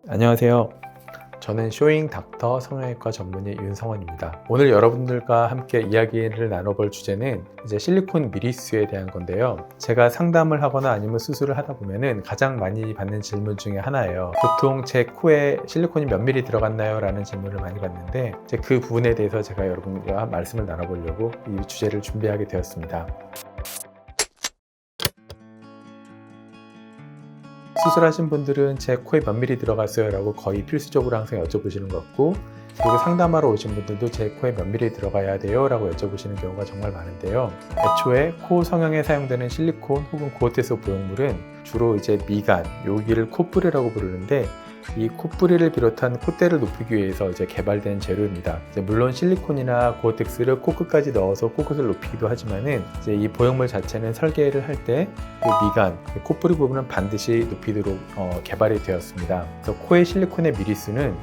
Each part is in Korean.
안녕하세요. 저는 쇼잉 닥터 성형외과 전문의 윤성원입니다. 오늘 여러분들과 함께 이야기를 나눠볼 주제는 이제 실리콘 미리수에 대한 건데요. 제가 상담을 하거나 아니면 수술을 하다 보면은 가장 많이 받는 질문 중에 하나예요. 보통 제 코에 실리콘이 몇 미리 들어갔나요? 라는 질문을 많이 받는데 이제 그 부분에 대해서 제가 여러분과 말씀을 나눠보려고 이 주제를 준비하게 되었습니다. 수술하신 분들은 제 코에 몇 미리 들어갔어요? 라고 거의 필수적으로 항상 여쭤보시는 것 같고, 그리고 상담하러 오신 분들도 제 코에 몇 미리 들어가야 돼요? 라고 여쭤보시는 경우가 정말 많은데요. 애초에 코 성형에 사용되는 실리콘 혹은 고어테스 보형물은 주로 이제 미간, 여기를 콧뿌리라고 부르는데, 이 콧뿌리를 비롯한 콧대를 높이기 위해서 이제 개발된 재료입니다. 물론 실리콘이나 고어텍스를 코끝까지 넣어서 코끝을 높이기도 하지만은 이제 이 보형물 자체는 설계를 할 때 미간, 콧뿌리 부분은 반드시 높이도록 개발이 되었습니다. 그래서 코의 실리콘의 미리수는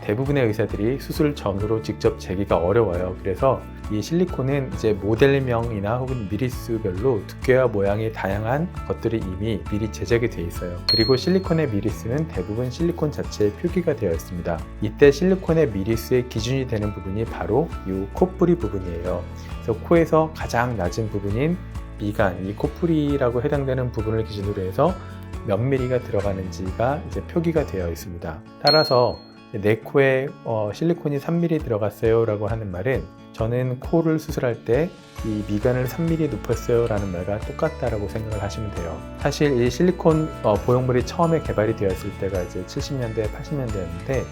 대부분의 의사들이 수술 전후로 직접 재기가 어려워요. 그래서 이 실리콘은 이제 모델명이나 혹은 미리수별로 두께와 모양이 다양한 것들이 이미 미리 제작이 되어 있어요. 그리고 실리콘의 미리수는 대부분 실리콘 자체에 표기가 되어 있습니다. 이때 실리콘의 미리수의 기준이 되는 부분이 바로 이 콧뿌리 부분이에요. 그래서 코에서 가장 낮은 부분인 미간, 이 콧뿌리라고 해당되는 부분을 기준으로 해서 몇 미리가 들어가는지가 이제 표기가 되어 있습니다. 따라서 내 코에 실리콘이 3mm 들어갔어요 라고 하는 말은 저는 코를 수술할 때 이 미간을 3mm 높였어요 라는 말과 똑같다라고 생각을 하시면 돼요. 사실 이 실리콘 보형물이 처음에 개발이 되었을 때가 이제 70년대, 80년대였는데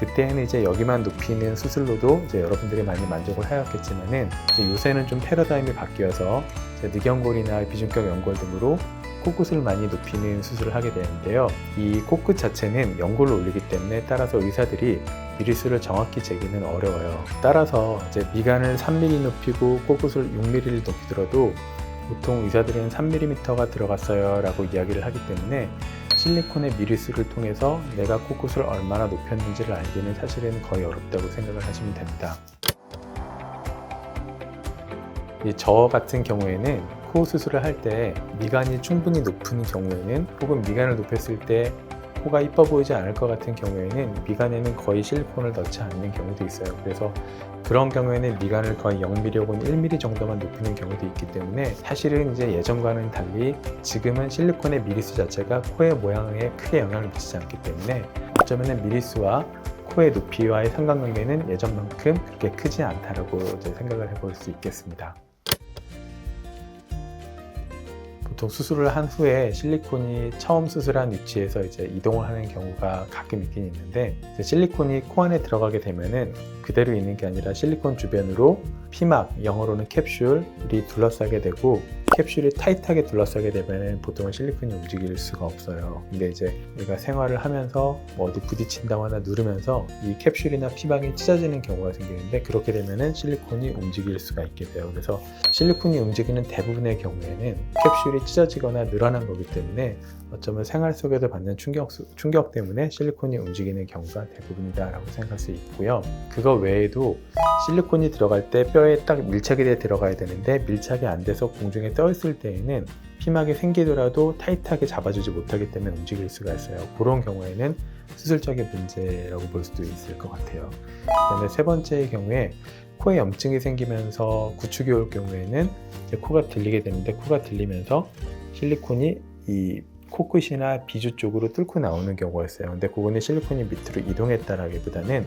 그때는 이제 여기만 높이는 수술로도 이제 여러분들이 많이 만족을 하였겠지만은 이제 요새는 좀 패러다임이 바뀌어서 늑연골이나 비중격 연골 등으로 코끝을 많이 높이는 수술을 하게 되는데요. 이 코끝 자체는 연골을 올리기 때문에 따라서 의사들이 미리수를 정확히 재기는 어려워요. 따라서 이제 미간을 3mm 높이고 코끝을 6mm를 높이더라도 보통 의사들은 3mm가 들어갔어요 라고 이야기를 하기 때문에 실리콘의 미리수를 통해서 내가 코끝을 얼마나 높였는지를 알기는 사실은 거의 어렵다고 생각을 하시면 됩니다. 저 같은 경우에는 코 수술을 할 때 미간이 충분히 높은 경우에는 혹은 미간을 높였을 때 코가 이뻐 보이지 않을 것 같은 경우에는 미간에는 거의 실리콘을 넣지 않는 경우도 있어요. 그래서 그런 경우에는 미간을 거의 0mm 혹은 1mm 정도만 높이는 경우도 있기 때문에 사실은 이제 예전과는 달리 지금은 실리콘의 미리수 자체가 코의 모양에 크게 영향을 미치지 않기 때문에 어쩌면 미리수와 코의 높이와의 상관관계는 예전만큼 그렇게 크지 않다라고 이제 생각을 해볼 수 있겠습니다. 보통 수술을 한 후에 실리콘이 처음 수술한 위치에서 이제 이동을 하는 경우가 가끔 있긴 있는데 실리콘이 코 안에 들어가게 되면은 그대로 있는 게 아니라 실리콘 주변으로 피막, 영어로는 캡슐이 둘러싸게 되고 캡슐이 타이트하게 둘러싸게 되면 보통은 실리콘이 움직일 수가 없어요. 근데 이제 우리가 생활을 하면서 뭐 어디 부딪힌다거나 누르면서 이 캡슐이나 피막이 찢어지는 경우가 생기는데 그렇게 되면은 실리콘이 움직일 수가 있게 돼요. 그래서 실리콘이 움직이는 대부분의 경우에는 캡슐이 찢어지거나 늘어난 거기 때문에 어쩌면 생활 속에서 받는 충격 때문에 실리콘이 움직이는 경우가 대부분이다라고 생각할 수 있고요. 그거 외에도 실리콘이 들어갈 때 뼈에 딱 밀착이 돼 들어가야 되는데 밀착이 안 돼서 공중에 떠 있을 때에는 피막이 생기더라도 타이트하게 잡아주지 못하기 때문에 움직일 수가 있어요. 그런 경우에는 수술적인 문제라고 볼 수도 있을 것 같아요. 그다음에 세 번째의 경우에 코에 염증이 생기면서 구축이 올 경우에는 이제 코가 들리게 되는데 코가 들리면서 실리콘이 이 코끝이나 비주 쪽으로 뚫고 나오는 경우가 있어요. 근데 그거는 실리콘이 밑으로 이동했다라기보다는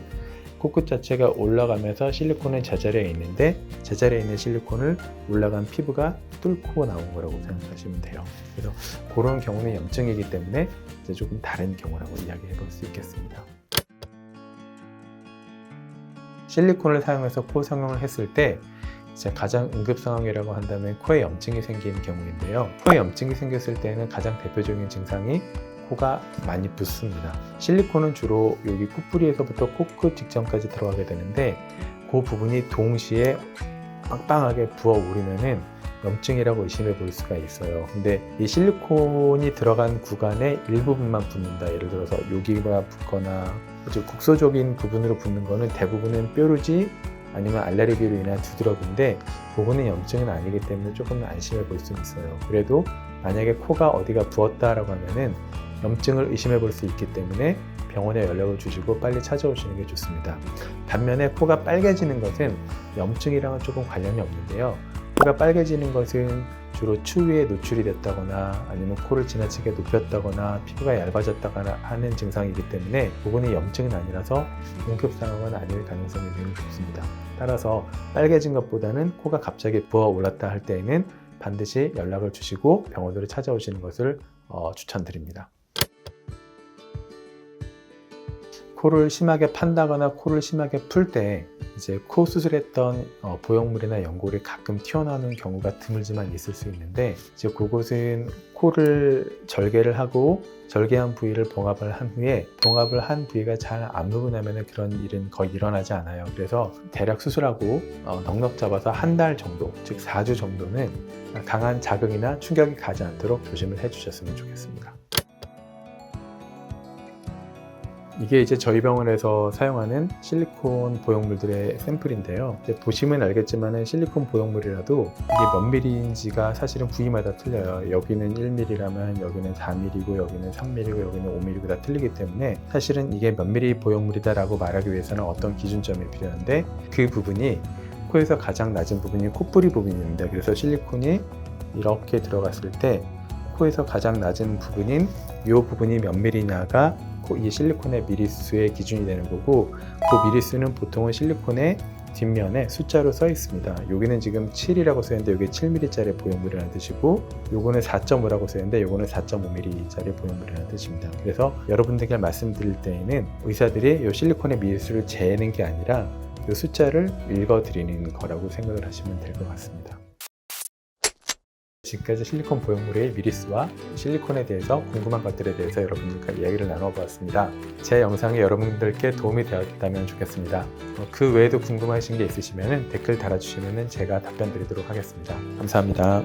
코끝 자체가 올라가면서 실리콘은 제자리에 있는데 제자리에 있는 실리콘을 올라간 피부가 뚫고 나온 거라고 생각하시면 돼요. 그래서 그런 경우는 염증이기 때문에 이제 조금 다른 경우라고 이야기해 볼 수 있겠습니다. 실리콘을 사용해서 코 성형을 했을 때 이제 가장 응급 상황이라고 한다면 코에 염증이 생기는 경우인데요. 코에 염증이 생겼을 때는 가장 대표적인 증상이 코가 많이 붓습니다. 실리콘은 주로 여기 콧뿌리에서부터 코끝 직전까지 들어가게 되는데 그 부분이 동시에 빵빵하게 부어오르면은 염증이라고 의심해 볼 수가 있어요. 근데 이 실리콘이 들어간 구간의 일부분만 붓는다. 예를 들어서 여기가 붓거나 국소적인 부분으로 붓는 거는 대부분은 뾰루지 아니면 알레르기로 인한 두드러기인데 그거는 염증은 아니기 때문에 조금 안심해 볼 수 있어요. 그래도 만약에 코가 어디가 부었다라고 하면은 염증을 의심해 볼 수 있기 때문에 병원에 연락을 주시고 빨리 찾아오시는 게 좋습니다. 반면에 코가 빨개지는 것은 염증이랑은 조금 관련이 없는데요. 코가 빨개지는 것은 주로 추위에 노출이 됐다거나 아니면 코를 지나치게 높였다거나 피부가 얇아졌다거나 하는 증상이기 때문에 그거는 염증은 아니라서 응급상황은 아닐 가능성이 매우 높습니다. 따라서 빨개진 것보다는 코가 갑자기 부어 올랐다 할 때에는 반드시 연락을 주시고 병원으로 찾아오시는 것을 추천드립니다. 코를 심하게 판다거나 코를 심하게 풀 때 이제 코 수술했던 보형물이나 연골이 가끔 튀어나오는 경우가 드물지만 있을 수 있는데, 이제 그곳은 코를 절개를 하고 절개한 부위를 봉합을 한 후에 봉합을 한 부위가 잘 안 묵어나면 그런 일은 거의 일어나지 않아요. 그래서 대략 수술하고 넉넉 잡아서 한 달 정도, 즉 4주 정도는 강한 자극이나 충격이 가지 않도록 조심을 해주셨으면 좋겠습니다. 이게 이제 저희 병원에서 사용하는 실리콘 보형물들의 샘플인데요. 보시면 알겠지만 실리콘 보형물이라도 이게 몇 mm인지가 사실은 부위마다 틀려요. 여기는 1mm라면 여기는 4mm고 여기는 3mm고 여기는 5mm고 다 틀리기 때문에 사실은 이게 몇 mm 보형물이다 라고 말하기 위해서는 어떤 기준점이 필요한데, 그 부분이 코에서 가장 낮은 부분이 코뿌리 부분입니다. 그래서 실리콘이 이렇게 들어갔을 때 코에서 가장 낮은 부분인 이 부분이 몇 mm냐가 이 실리콘의 미리수의 기준이 되는 거고, 그 미리수는 보통은 실리콘의 뒷면에 숫자로 써 있습니다. 여기는 지금 7이라고 써 있는데 이게 7mm짜리 보형물이라는 뜻이고, 요거는 4.5라고 써 있는데 요거는 4.5mm짜리 보형물이라는 뜻입니다. 그래서 여러분들께 말씀드릴 때에는 의사들이 이 실리콘의 미리수를 재는 게 아니라 이 숫자를 읽어 드리는 거라고 생각을 하시면 될 것 같습니다. 지금까지 실리콘 보형물의 미리수와 실리콘에 대해서 궁금한 것들에 대해서 여러분들과 이야기를 나눠보았습니다. 제 영상이 여러분들께 도움이 되었다면 좋겠습니다. 그 외에도 궁금하신 게 있으시면 댓글 달아주시면 제가 답변 드리도록 하겠습니다. 감사합니다.